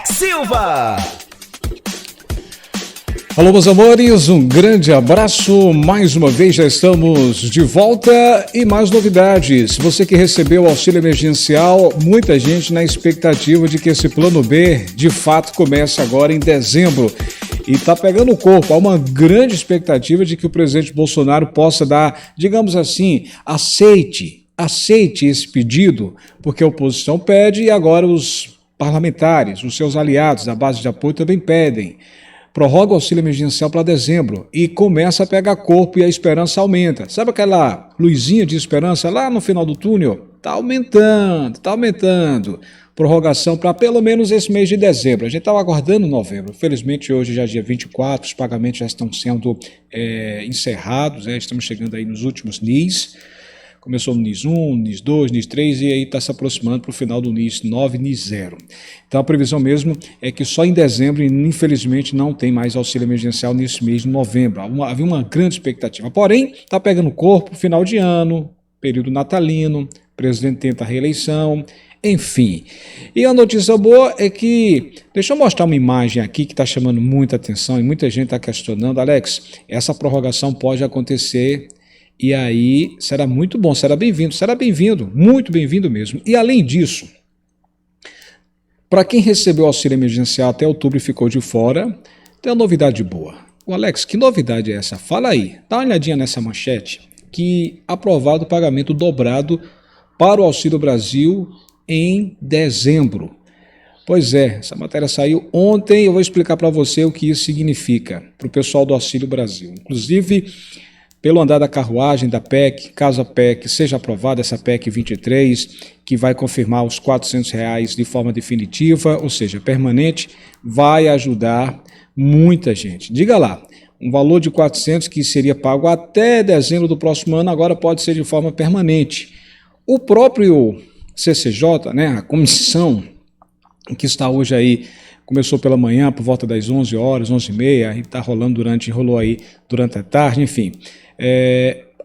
Silva. Alô, meus amores, um grande abraço. Mais uma vez já estamos de volta e mais novidades. Você que recebeu o auxílio emergencial, muita gente na expectativa de que esse plano B de fato comece agora em dezembro. E está pegando o corpo. Há uma grande expectativa de que o presidente Bolsonaro possa dar, digamos assim, aceite esse pedido, porque a oposição pede e agora os parlamentares, os seus aliados da base de apoio também pedem. Prorroga o auxílio emergencial para dezembro e começa a pegar corpo e a esperança aumenta. Sabe aquela luzinha de esperança lá no final do túnel? Está aumentando. Prorrogação para pelo menos esse mês de dezembro. A gente estava aguardando novembro. Felizmente hoje já é dia 24, os pagamentos já estão sendo encerrados, estamos chegando aí nos últimos NIS. Começou no NIS 1, NIS 2, NIS 3 e aí está se aproximando para o final do NIS 9 e NIS 0. Então a previsão mesmo é que só em dezembro, infelizmente, não tem mais auxílio emergencial nesse mês de novembro. Havia uma grande expectativa. Porém, está pegando corpo, final de ano, período natalino, o presidente tenta a reeleição, enfim. E a notícia boa é que, deixa eu mostrar uma imagem aqui que está chamando muita atenção e muita gente está questionando. Alex, essa prorrogação pode acontecer. E aí será muito bom, será bem-vindo, muito bem-vindo mesmo. E além disso, para quem recebeu o auxílio emergencial até outubro e ficou de fora, tem uma novidade boa. O Alex, que novidade é essa? Fala aí, dá uma olhadinha nessa manchete, que aprovado o pagamento dobrado para o Auxílio Brasil em dezembro. Pois é, essa matéria saiu ontem, eu vou explicar para você o que isso significa para o pessoal do Auxílio Brasil. Inclusive, pelo andar da carruagem da PEC, caso a PEC seja aprovada, essa PEC 23, que vai confirmar os R$400 de forma definitiva, ou seja, permanente, vai ajudar muita gente. Diga lá, um valor de 400 que seria pago até dezembro do próximo ano, agora pode ser de forma permanente. O próprio CCJ, a comissão que está hoje aí, começou pela manhã, por volta das 11 horas, 11h30, e rolou aí durante a tarde, enfim.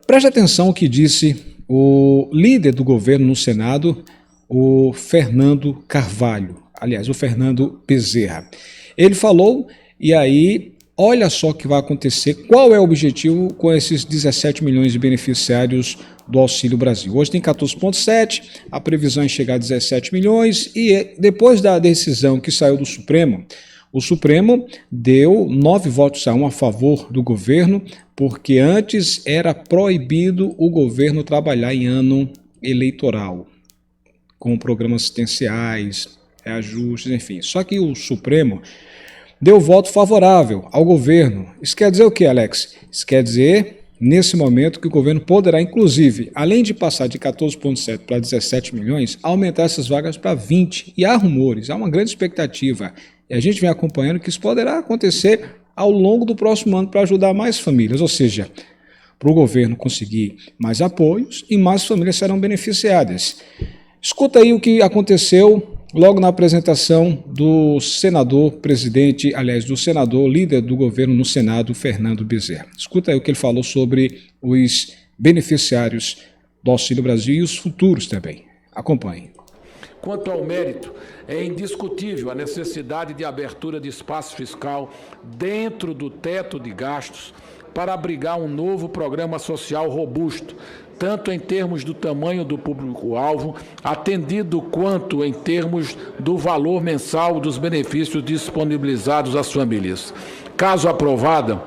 Preste atenção ao que disse o líder do governo no Senado, o Fernando Carvalho, aliás, o Fernando Bezerra. Ele falou, e aí, olha só o que vai acontecer, qual é o objetivo com esses 17 milhões de beneficiários do Auxílio Brasil. Hoje tem 14,7, a previsão é chegar a 17 milhões, e depois da decisão que saiu do Supremo, o Supremo deu 9-1 a favor do governo, porque antes era proibido o governo trabalhar em ano eleitoral, com programas assistenciais, reajustes, enfim. Só que o Supremo deu voto favorável ao governo. Isso quer dizer o quê, Alex? Isso quer dizer, nesse momento, que o governo poderá, inclusive, além de passar de 14,7 para 17 milhões, aumentar essas vagas para 20. E há rumores, há uma grande expectativa. E a gente vem acompanhando que isso poderá acontecer ao longo do próximo ano para ajudar mais famílias, ou seja, para o governo conseguir mais apoios e mais famílias serão beneficiadas. Escuta aí o que aconteceu logo na apresentação do senador líder do governo no Senado, Fernando Bezerra. Escuta aí o que ele falou sobre os beneficiários do Auxílio Brasil e os futuros também. Acompanhe. Quanto ao mérito, é indiscutível a necessidade de abertura de espaço fiscal dentro do teto de gastos para abrigar um novo programa social robusto, tanto em termos do tamanho do público-alvo atendido, quanto em termos do valor mensal dos benefícios disponibilizados às famílias. Caso aprovada,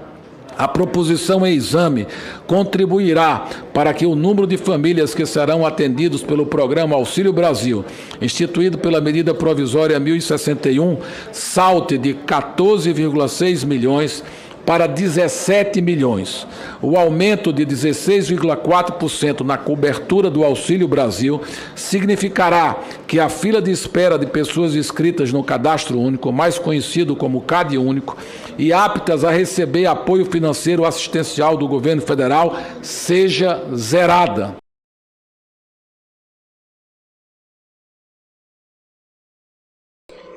a proposição em exame contribuirá para que o número de famílias que serão atendidos pelo programa Auxílio Brasil, instituído pela medida provisória 1061, salte de 14,6 milhões para 17 milhões. O aumento de 16,4% na cobertura do Auxílio Brasil significará que a fila de espera de pessoas inscritas no Cadastro Único, mais conhecido como CAD Único, e aptas a receber apoio financeiro assistencial do governo federal seja zerada.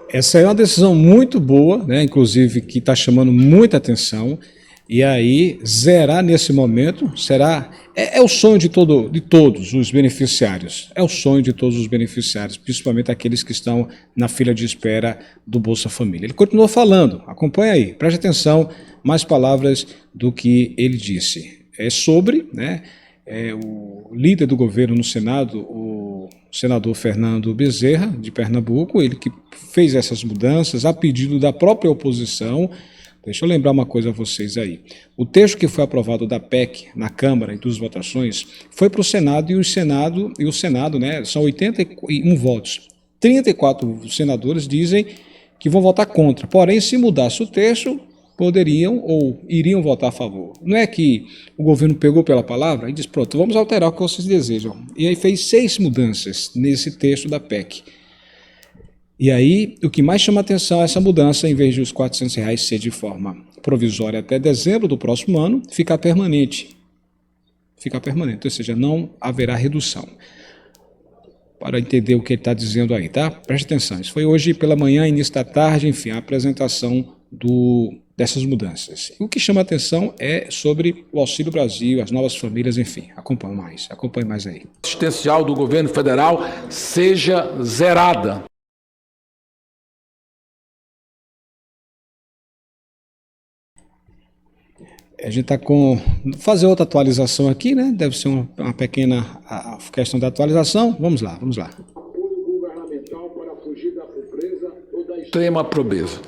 Essa é uma decisão muito boa, inclusive que está chamando muita atenção. E aí, zerar nesse momento será. É o sonho de todos os beneficiários. É o sonho de todos os beneficiários, principalmente aqueles que estão na fila de espera do Bolsa Família. Ele continuou falando, acompanha aí, preste atenção, mais palavras do que ele disse. É sobre, né, o líder do governo no Senado, o senador Fernando Bezerra, de Pernambuco, ele que fez essas mudanças a pedido da própria oposição. Deixa eu lembrar uma coisa a vocês aí. O texto que foi aprovado da PEC na Câmara em 2 votações foi para o Senado e o Senado, né, são 81 votos. 34 senadores dizem que vão votar contra. Porém, se mudasse o texto, poderiam ou iriam votar a favor. Não é que o governo pegou pela palavra e disse, pronto, vamos alterar o que vocês desejam. E aí fez 6 mudanças nesse texto da PEC. E aí, o que mais chama atenção é essa mudança, em vez de os R$400 ser de forma provisória até dezembro do próximo ano, ficar permanente. Ficar permanente, ou seja, não haverá redução. Para entender o que ele está dizendo aí, tá? Preste atenção, isso foi hoje pela manhã, início da tarde, enfim, a apresentação dessas mudanças. E o que chama atenção é sobre o Auxílio Brasil, as novas famílias, enfim, acompanhe mais aí. Assistencial do governo federal seja zerada. A gente está fazer outra atualização aqui, né? Deve ser uma pequena questão da atualização. Vamos lá. Apoio governamental para fugir da pobreza ou da extrema pobreza.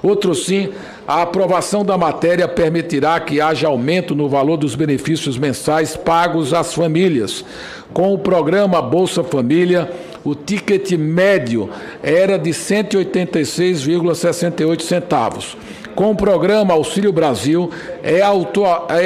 Outro sim, a aprovação da matéria permitirá que haja aumento no valor dos benefícios mensais pagos às famílias. Com o programa Bolsa Família, o ticket médio era de R$ 186,68 centavos. Com o programa Auxílio Brasil, é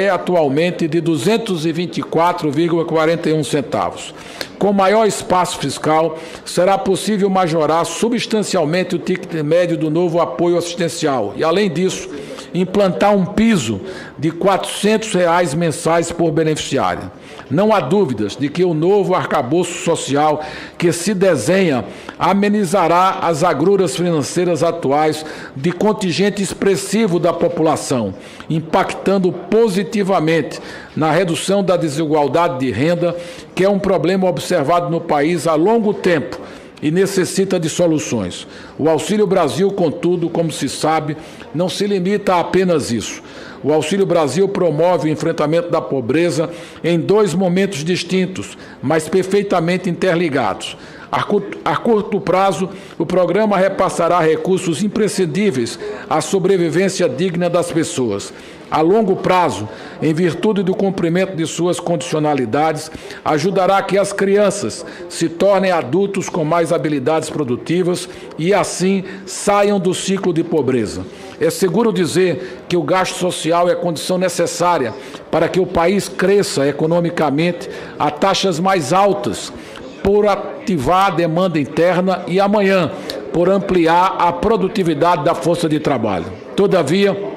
atualmente de R$ 224,41 centavos. Com maior espaço fiscal, será possível majorar substancialmente o ticket médio do novo apoio assistencial e, além disso, implantar um piso de R$ 400 mensais por beneficiário. Não há dúvidas de que o novo arcabouço social que se desenha amenizará as agruras financeiras atuais de contingente expressivo da população, impactando positivamente na redução da desigualdade de renda, que é um problema observado no país há longo tempo e necessita de soluções. O Auxílio Brasil, contudo, como se sabe, não se limita a apenas isso. O Auxílio Brasil promove o enfrentamento da pobreza em 2 momentos distintos, mas perfeitamente interligados. A curto prazo, o programa repassará recursos imprescindíveis à sobrevivência digna das pessoas. A longo prazo, em virtude do cumprimento de suas condicionalidades, ajudará que as crianças se tornem adultos com mais habilidades produtivas e, assim, saiam do ciclo de pobreza. É seguro dizer que o gasto social é condição necessária para que o país cresça economicamente a taxas mais altas, por ativar a demanda interna e, amanhã, por ampliar a produtividade da força de trabalho. Todavia,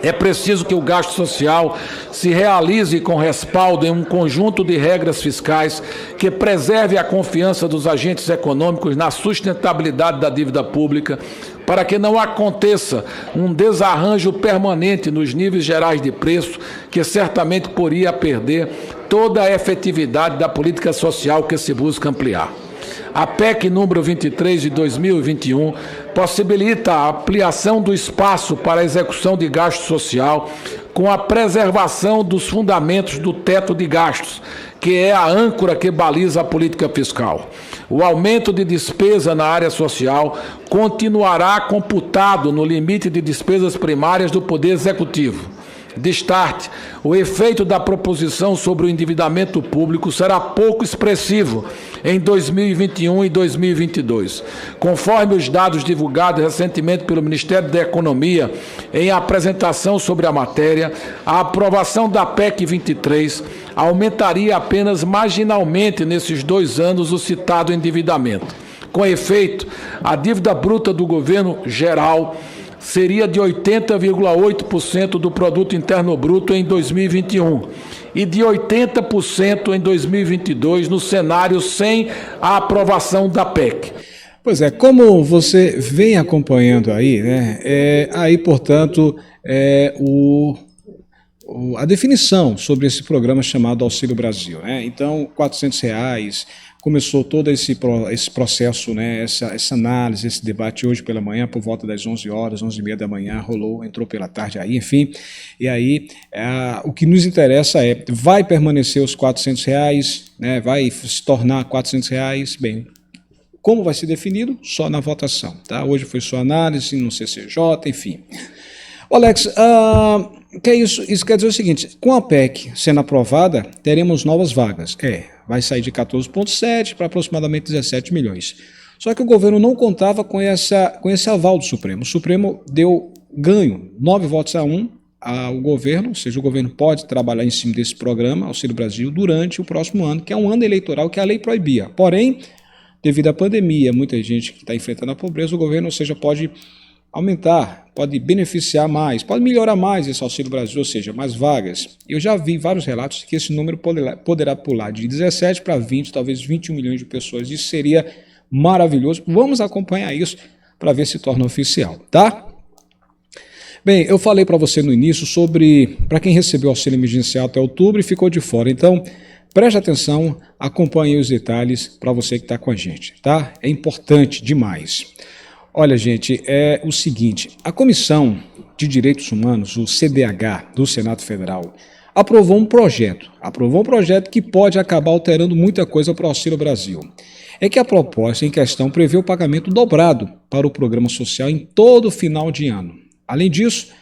é preciso que o gasto social se realize com respaldo em um conjunto de regras fiscais que preserve a confiança dos agentes econômicos na sustentabilidade da dívida pública, para que não aconteça um desarranjo permanente nos níveis gerais de preço, que certamente poderia perder toda a efetividade da política social que se busca ampliar. A PEC número 23 de 2021 possibilita a ampliação do espaço para a execução de gasto social com a preservação dos fundamentos do teto de gastos, que é a âncora que baliza a política fiscal. O aumento de despesa na área social continuará computado no limite de despesas primárias do Poder Executivo. Destarte, o efeito da proposição sobre o endividamento público será pouco expressivo em 2021 e 2022. Conforme os dados divulgados recentemente pelo Ministério da Economia em apresentação sobre a matéria, a aprovação da PEC 23 aumentaria apenas marginalmente nesses 2 anos o citado endividamento. Com efeito, a dívida bruta do governo geral seria de 80,8% do Produto Interno Bruto em 2021 e de 80% em 2022 no cenário sem a aprovação da PEC. Pois é, como você vem acompanhando aí, né? Aí, portanto, a definição sobre esse programa chamado Auxílio Brasil, né? Então, R$ 400, começou todo esse processo, né? Essa análise, esse debate hoje pela manhã, por volta das 11 horas, 11h30 da manhã, entrou pela tarde aí, enfim. E aí, o que nos interessa é, vai permanecer os R$ 400, né? Vai se tornar R$ 400? Bem, como vai ser definido? Só na votação, tá? Hoje foi só análise no CCJ, enfim. Alex, que é isso? Isso quer dizer o seguinte, com a PEC sendo aprovada, teremos novas vagas. Vai sair de 14,7 para aproximadamente 17 milhões. Só que o governo não contava com esse aval do Supremo. O Supremo deu ganho, 9 votos a 1 ao governo, ou seja, o governo pode trabalhar em cima desse programa, Auxílio Brasil, durante o próximo ano, que é um ano eleitoral que a lei proibia. Porém, devido à pandemia, muita gente que está enfrentando a pobreza, o governo, ou seja, pode aumentar, pode beneficiar mais, pode melhorar mais esse Auxílio Brasil, ou seja, mais vagas. Eu já vi vários relatos que esse número poderá pular de 17 para 20, talvez 21 milhões de pessoas. Isso seria maravilhoso. Vamos acompanhar isso para ver se torna oficial, tá? Bem, eu falei para você no início sobre, para quem recebeu auxílio emergencial até outubro e ficou de fora. Então, preste atenção, acompanhe os detalhes para você que está com a gente, tá? É importante demais. Olha, gente, é o seguinte, a Comissão de Direitos Humanos, o CDH, do Senado Federal, aprovou um projeto que pode acabar alterando muita coisa para o Auxílio Brasil. É que a proposta em questão prevê o pagamento dobrado para o programa social em todo final de ano. Além disso,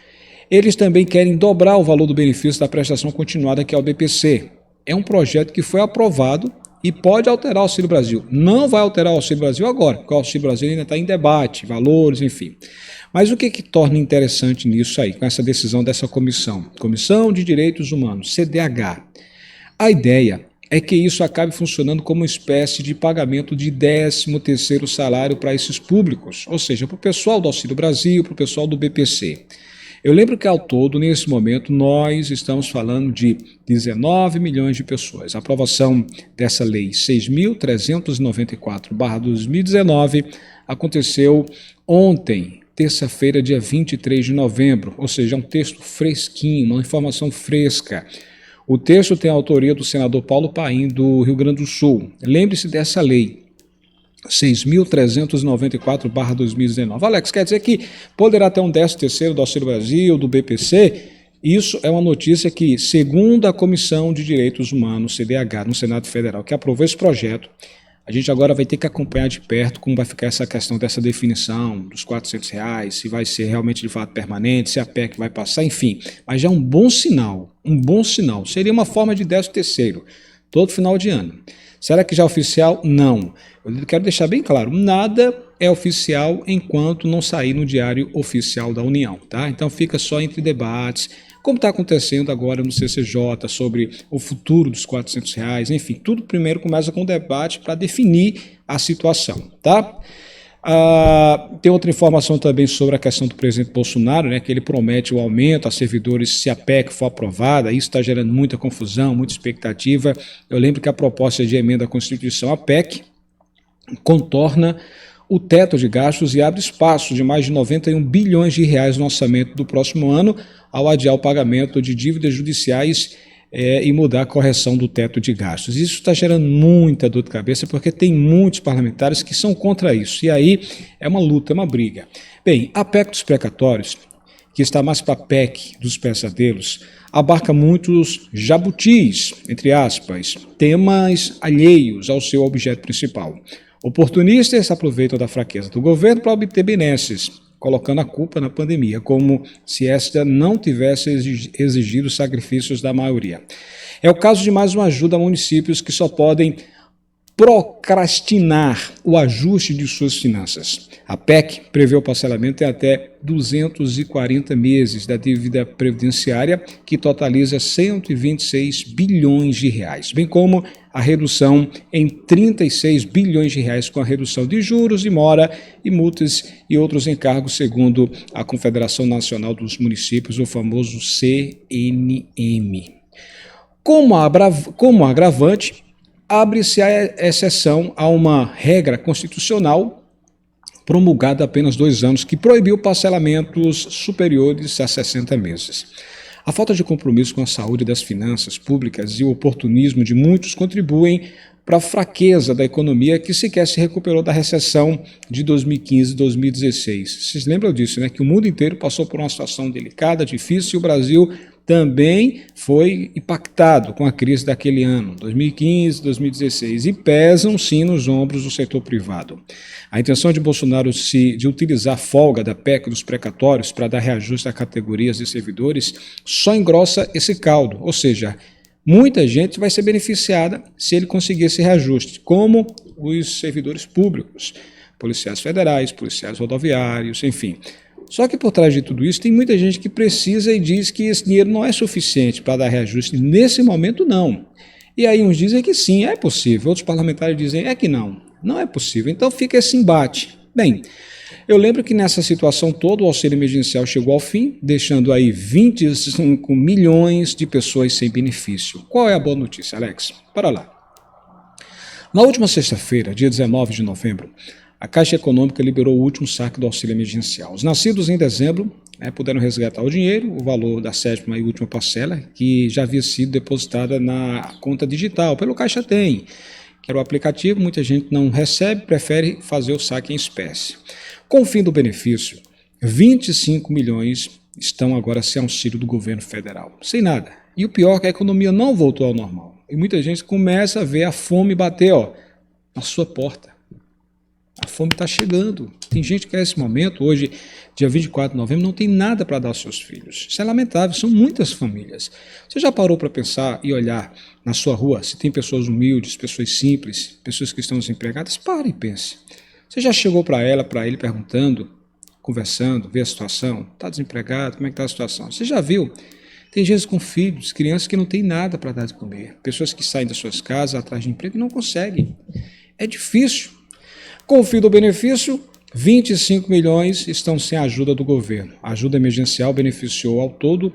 eles também querem dobrar o valor do benefício da prestação continuada, que é o BPC. É um projeto que foi aprovado e pode alterar o Auxílio Brasil. Não vai alterar o Auxílio Brasil agora, porque o Auxílio Brasil ainda está em debate, valores, enfim. Mas o que torna interessante nisso aí, com essa decisão dessa comissão? Comissão de Direitos Humanos, CDH. A ideia é que isso acabe funcionando como uma espécie de pagamento de 13º salário para esses públicos, ou seja, para o pessoal do Auxílio Brasil, para o pessoal do BPC. Eu lembro que, ao todo, nesse momento, nós estamos falando de 19 milhões de pessoas. A aprovação dessa lei 6.394/2019 aconteceu ontem, terça-feira, dia 23 de novembro, ou seja, é um texto fresquinho, uma informação fresca. O texto tem a autoria do senador Paulo Paim, do Rio Grande do Sul. Lembre-se dessa lei. 6.394/2019. Alex, quer dizer que poderá ter um 13º do Auxílio Brasil, do BPC? Isso é uma notícia que, segundo a Comissão de Direitos Humanos, CDH, no Senado Federal, que aprovou esse projeto, a gente agora vai ter que acompanhar de perto como vai ficar essa questão dessa definição dos R$ 400, se vai ser realmente de fato permanente, se a PEC vai passar, enfim. Mas já é um bom sinal, Seria uma forma de 13º, todo final de ano. Será que já é oficial? Não. Eu quero deixar bem claro, nada é oficial enquanto não sair no Diário Oficial da União, tá? Então fica só entre debates, como está acontecendo agora no CCJ sobre o futuro dos R$ 400, enfim, tudo primeiro começa com o debate para definir a situação, tá? Tem outra informação também sobre a questão do presidente Bolsonaro, né, que ele promete o aumento a servidores se a PEC for aprovada. Isso está gerando muita confusão, muita expectativa. Eu lembro que a proposta de emenda à Constituição, a PEC, contorna o teto de gastos e abre espaço de mais de 91 bilhões de reais no orçamento do próximo ano, ao adiar o pagamento de dívidas judiciais e mudar a correção do teto de gastos. Isso está gerando muita dor de cabeça, porque tem muitos parlamentares que são contra isso. E aí é uma luta, é uma briga. Bem, a PEC dos precatórios, que está mais para a PEC dos pesadelos, abarca muitos jabutis, entre aspas, temas alheios ao seu objeto principal. Oportunistas se aproveitam da fraqueza do governo para obter benesses, colocando a culpa na pandemia, como se esta não tivesse exigido sacrifícios da maioria. É o caso de mais uma ajuda a municípios que só podem procrastinar o ajuste de suas finanças. A PEC prevê o parcelamento em até 240 meses da dívida previdenciária, que totaliza 126 bilhões de reais, bem como a redução em 36 bilhões de reais com a redução de juros e mora e multas e outros encargos, segundo a Confederação Nacional dos Municípios, o famoso CNM. Como agravante, abre-se a exceção a uma regra constitucional promulgada há apenas 2 anos que proibiu parcelamentos superiores a 60 meses. A falta de compromisso com a saúde das finanças públicas e o oportunismo de muitos contribuem para a fraqueza da economia que sequer se recuperou da recessão de 2015 e 2016. Vocês lembram disso, né? Que o mundo inteiro passou por uma situação delicada, difícil, e o Brasil também foi impactado com a crise daquele ano, 2015, 2016, e pesam sim nos ombros do setor privado. A intenção de Bolsonaro de utilizar a folga da PEC dos precatórios para dar reajuste a categorias de servidores só engrossa esse caldo, ou seja, muita gente vai ser beneficiada se ele conseguir esse reajuste, como os servidores públicos, policiais federais, policiais rodoviários, enfim. Só que por trás de tudo isso tem muita gente que precisa e diz que esse dinheiro não é suficiente para dar reajuste. Nesse momento, não. E aí uns dizem que sim, é possível. Outros parlamentares dizem que não é possível. Então fica esse embate. Bem, eu lembro que nessa situação toda o auxílio emergencial chegou ao fim, deixando aí 25 milhões de pessoas sem benefício. Qual é a boa notícia, Alex? Para lá. Na última sexta-feira, dia 19 de novembro, a Caixa Econômica liberou o último saque do auxílio emergencial. Os nascidos em dezembro puderam resgatar o dinheiro, o valor da sétima e última parcela, que já havia sido depositada na conta digital, pelo Caixa Tem, que era o aplicativo. Muita gente não recebe, prefere fazer o saque em espécie. Com o fim do benefício, 25 milhões estão agora sem auxílio do governo federal, sem nada. E o pior é que a economia não voltou ao normal. E muita gente começa a ver a fome bater na sua porta. A fome está chegando. Tem gente que nesse momento, hoje, dia 24 de novembro, não tem nada para dar aos seus filhos. Isso é lamentável, são muitas famílias. Você já parou para pensar e olhar na sua rua se tem pessoas humildes, pessoas simples, pessoas que estão desempregadas? Pare e pense. Você já chegou para ela, para ele, perguntando, conversando, vê a situação? Está desempregado? Como é que está a situação? Você já viu? Tem gente com filhos, crianças que não têm nada para dar de comer. Pessoas que saem das suas casas atrás de emprego e não conseguem. É difícil. Com o fim do benefício, 25 milhões estão sem a ajuda do governo. A ajuda emergencial beneficiou ao todo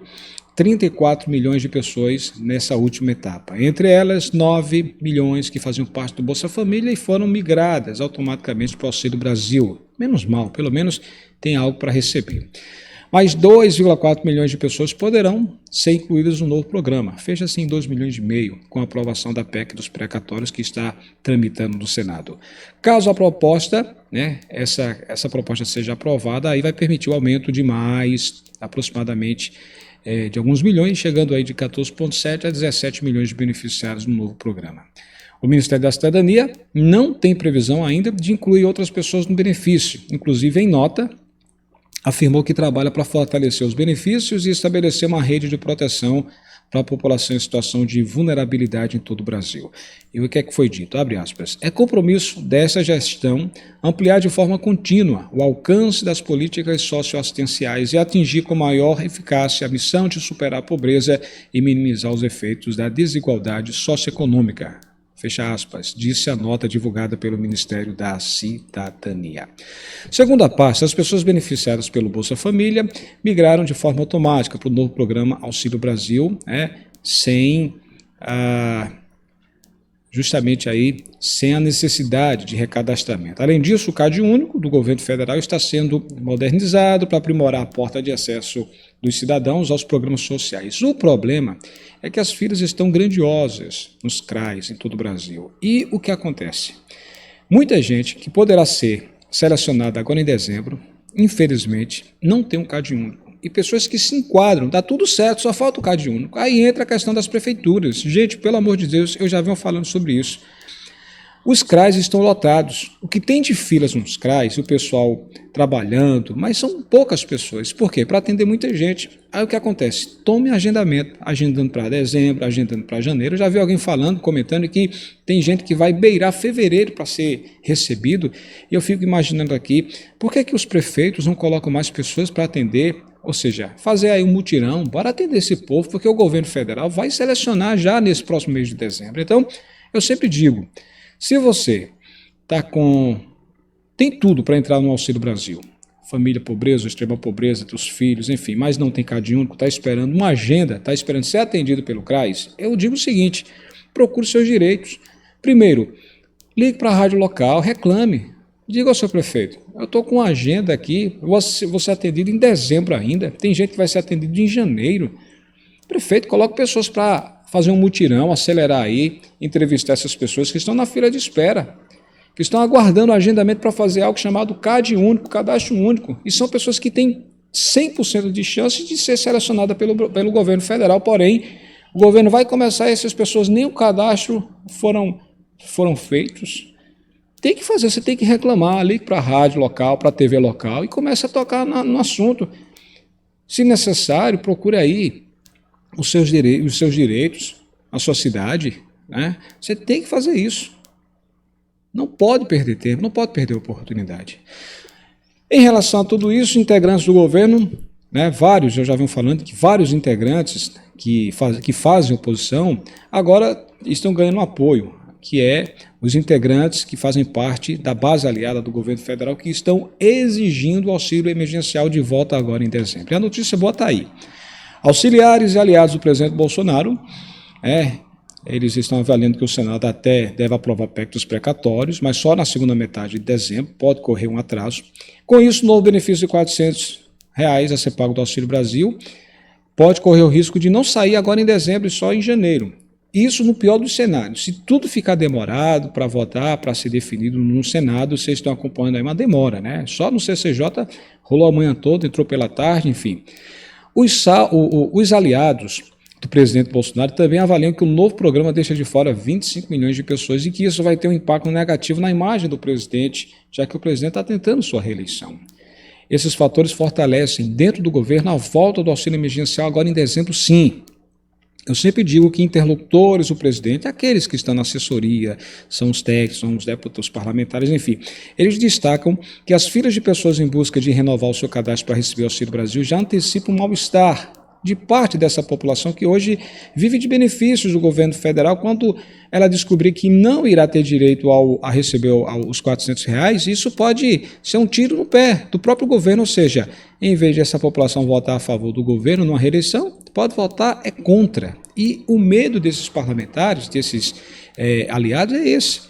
34 milhões de pessoas nessa última etapa. Entre elas, 9 milhões que faziam parte do Bolsa Família e foram migradas automaticamente para o Auxílio Brasil. Menos mal, pelo menos tem algo para receber. Mais 2,4 milhões de pessoas poderão ser incluídas no novo programa. Fecha-se em 2,5 milhões, com a aprovação da PEC dos precatórios que está tramitando no Senado. Caso a proposta, essa proposta seja aprovada, aí vai permitir o aumento de mais, aproximadamente, de alguns milhões, chegando aí de 14,7 a 17 milhões de beneficiários no novo programa. O Ministério da Cidadania não tem previsão ainda de incluir outras pessoas no benefício, inclusive em nota, afirmou que trabalha para fortalecer os benefícios e estabelecer uma rede de proteção para a população em situação de vulnerabilidade em todo o Brasil. E o que é que foi dito? Abre aspas. É compromisso dessa gestão ampliar de forma contínua o alcance das políticas socioassistenciais e atingir com maior eficácia a missão de superar a pobreza e minimizar os efeitos da desigualdade socioeconômica. Fecha aspas, disse a nota divulgada pelo Ministério da Cidadania. Segundo a pasta, as pessoas beneficiadas pelo Bolsa Família migraram de forma automática para o novo programa Auxílio Brasil, sem a necessidade de recadastramento. Além disso, o Cade Único do governo federal está sendo modernizado para aprimorar a porta de acesso dos cidadãos aos programas sociais. O problema é que as filas estão grandiosas nos CRAs em todo o Brasil. E o que acontece? Muita gente que poderá ser selecionada agora em dezembro, infelizmente, não tem um Cade Único. E pessoas que se enquadram, dá tudo certo, só falta o Cade Único. Aí entra a questão das prefeituras. Gente, pelo amor de Deus, eu já venho falando sobre isso. Os CRAs estão lotados. O que tem de filas nos CRAs, o pessoal trabalhando, mas são poucas pessoas. Por quê? Para atender muita gente. Aí o que acontece? Tome agendamento, agendando para dezembro, agendando para janeiro. Eu já vi alguém falando, comentando que tem gente que vai beirar fevereiro para ser recebido. E eu fico imaginando aqui, por que os prefeitos não colocam mais pessoas para atender? Ou seja, fazer aí um mutirão, bora atender esse povo, porque o governo federal vai selecionar já nesse próximo mês de dezembro. Então, eu sempre digo, se você tem tudo para entrar no Auxílio Brasil, família, pobreza, extrema pobreza, dos filhos, enfim, mas não tem Cade Único, está esperando uma agenda, está esperando ser atendido pelo CRAS, eu digo o seguinte, procure seus direitos. Primeiro, ligue para a rádio local, reclame. Diga ao seu prefeito, eu estou com uma agenda aqui, vou ser atendido em dezembro ainda, tem gente que vai ser atendido em janeiro. Prefeito, coloque pessoas para fazer um mutirão, acelerar aí, entrevistar essas pessoas que estão na fila de espera, que estão aguardando o agendamento para fazer algo chamado CAD único, cadastro único, e são pessoas que têm 100% de chance de ser selecionada pelo governo federal, porém, o governo vai começar e essas pessoas nem o cadastro foram feitos. Tem que fazer, você tem que reclamar, ligue para a rádio local, para a TV local e comece a tocar no assunto. Se necessário, procure aí os seus direitos, a sua cidade, né? Você tem que fazer isso. Não pode perder tempo, não pode perder oportunidade. Em relação a tudo isso, integrantes do governo, né, vários, eu já venho falando que vários integrantes que fazem oposição agora estão ganhando apoio, que é os integrantes que fazem parte da base aliada do governo federal que estão exigindo o auxílio emergencial de volta agora em dezembro. E a notícia boa está aí. Auxiliares e aliados do presidente Bolsonaro, eles estão avaliando que o Senado até deve aprovar PEC dos precatórios, mas só na segunda metade de dezembro, pode correr um atraso. Com isso, o novo benefício de R$400 a ser pago do Auxílio Brasil pode correr o risco de não sair agora em dezembro e só em janeiro. Isso no pior dos cenários. Se tudo ficar demorado para votar, para ser definido no Senado, vocês estão acompanhando aí uma demora, né? Só no CCJ rolou a manhã toda, entrou pela tarde, enfim. Os aliados do presidente Bolsonaro também avaliam que o novo programa deixa de fora 25 milhões de pessoas e que isso vai ter um impacto negativo na imagem do presidente, já que o presidente está tentando sua reeleição. Esses fatores fortalecem dentro do governo a volta do auxílio emergencial agora em dezembro, sim. Eu sempre digo que interlocutores do presidente, aqueles que estão na assessoria, são os técnicos, são os deputados parlamentares, enfim, eles destacam que as filas de pessoas em busca de renovar o seu cadastro para receber o Auxílio Brasil já antecipam um mal-estar de parte dessa população que hoje vive de benefícios do governo federal. Quando ela descobrir que não irá ter direito a receber os R$400, isso pode ser um tiro no pé do próprio governo, ou seja, em vez de essa população votar a favor do governo numa reeleição, pode votar contra. E o medo desses parlamentares, desses aliados é esse.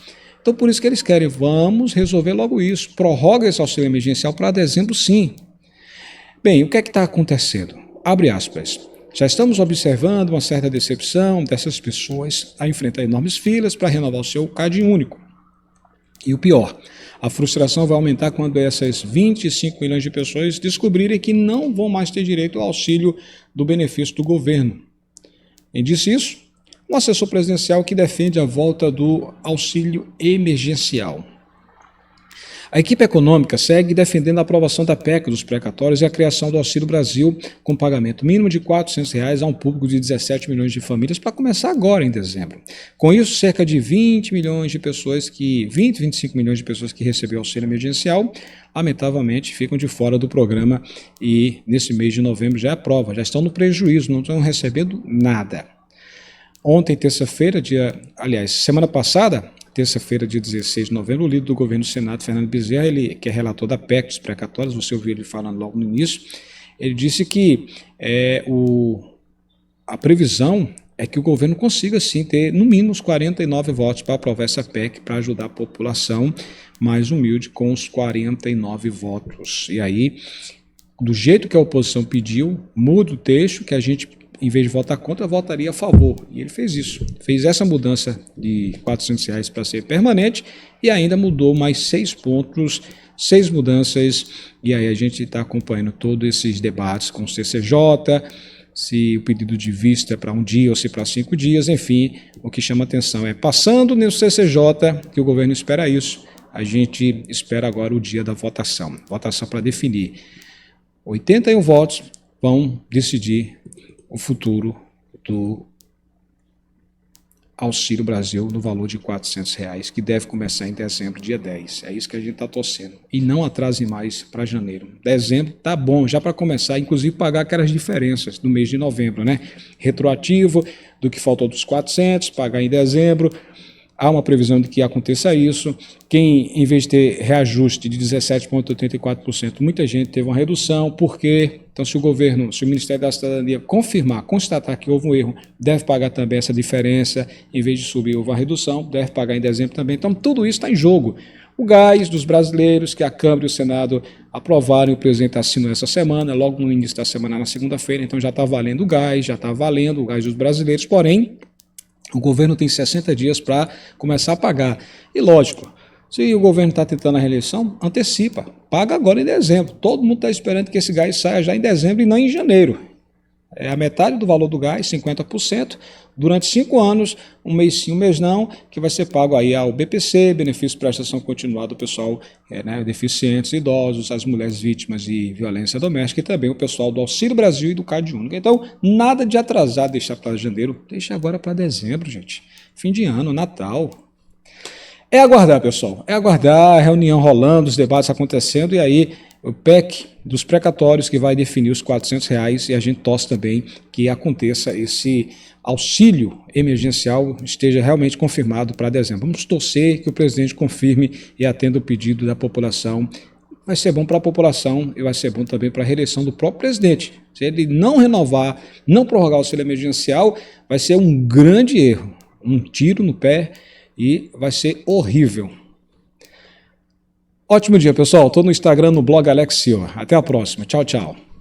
Então por isso que eles querem, vamos resolver logo isso, prorroga esse auxílio emergencial para dezembro sim. Bem, o que é que está acontecendo? Abre aspas, já estamos observando uma certa decepção dessas pessoas a enfrentar enormes filas para renovar o seu CAD único. E o pior, a frustração vai aumentar quando essas 25 milhões de pessoas descobrirem que não vão mais ter direito ao auxílio do benefício do governo. Quem disse isso? Um assessor presidencial que defende a volta do auxílio emergencial. A equipe econômica segue defendendo a aprovação da PEC dos precatórios e a criação do Auxílio Brasil com pagamento mínimo de R$400 a um público de 17 milhões de famílias para começar agora em dezembro. Com isso, cerca de 25 milhões de pessoas que receberam auxílio emergencial, lamentavelmente, ficam de fora do programa e nesse mês de novembro já é a prova, já estão no prejuízo, não estão recebendo nada. Ontem, terça-feira, semana passada, terça-feira, dia 16 de novembro, o líder do governo do Senado, Fernando Bezerra, ele, que é relator da PEC dos precatórios, você ouviu ele falando logo no início, ele disse que a previsão é que o governo consiga, sim, ter no mínimo os 49 votos para aprovar essa PEC, para ajudar a população mais humilde com os 49 votos. E aí, do jeito que a oposição pediu, muda o texto, que a gente, em vez de votar contra, votaria a favor. E ele fez isso. Fez essa mudança de R$400 para ser permanente e ainda mudou mais 6 pontos, 6 mudanças. E aí a gente está acompanhando todos esses debates com o CCJ, se o pedido de vista é para um dia ou se para 5 dias. Enfim, o que chama atenção é, passando no CCJ, que o governo espera isso, a gente espera agora o dia da votação. Votação para definir. 81 votos vão decidir o futuro do Auxílio Brasil no valor de R$400, que deve começar em dezembro, dia 10. É isso que a gente está torcendo. E não atrase mais para janeiro. Dezembro tá bom, já para começar, inclusive pagar aquelas diferenças do mês de novembro, né? Retroativo do que faltou dos 400, pagar em dezembro. Há uma previsão de que aconteça isso. Quem, em vez de ter reajuste de 17,84%, muita gente teve uma redução. Por quê? Então, se o governo, se o Ministério da Cidadania constatar que houve um erro, deve pagar também essa diferença. Em vez de subir, houve uma redução, deve pagar em dezembro também. Então, tudo isso está em jogo. O gás dos brasileiros, que a Câmara e o Senado aprovaram, o presidente assinou essa semana, logo no início da semana, na segunda-feira, então já está valendo o gás, já está valendo o gás dos brasileiros, porém, o governo tem 60 dias para começar a pagar. E lógico, se o governo está tentando a reeleição, antecipa, paga agora em dezembro. Todo mundo está esperando que esse gás saia já em dezembro e não em janeiro. É a metade do valor do gás, 50%, durante 5 anos, um mês sim, um mês não, que vai ser pago aí ao BPC, benefício de prestação continuada do pessoal deficientes, idosos, as mulheres vítimas de violência doméstica e também o pessoal do Auxílio Brasil e do Cade Único. Então, nada de atrasar, deixar para janeiro, deixa agora para dezembro, gente. Fim de ano, Natal. É aguardar, pessoal, é aguardar a reunião rolando, os debates acontecendo e aí o PEC dos precatórios que vai definir os R$400 e a gente torce também que aconteça esse auxílio emergencial, esteja realmente confirmado para dezembro. Vamos torcer que o presidente confirme e atenda o pedido da população. Vai ser bom para a população e vai ser bom também para a reeleição do próprio presidente. Se ele não renovar, não prorrogar o auxílio emergencial, vai ser um grande erro, um tiro no pé e vai ser horrível. Ótimo dia, pessoal. Estou no Instagram, no blog Alex Silva. Até a próxima. Tchau, tchau.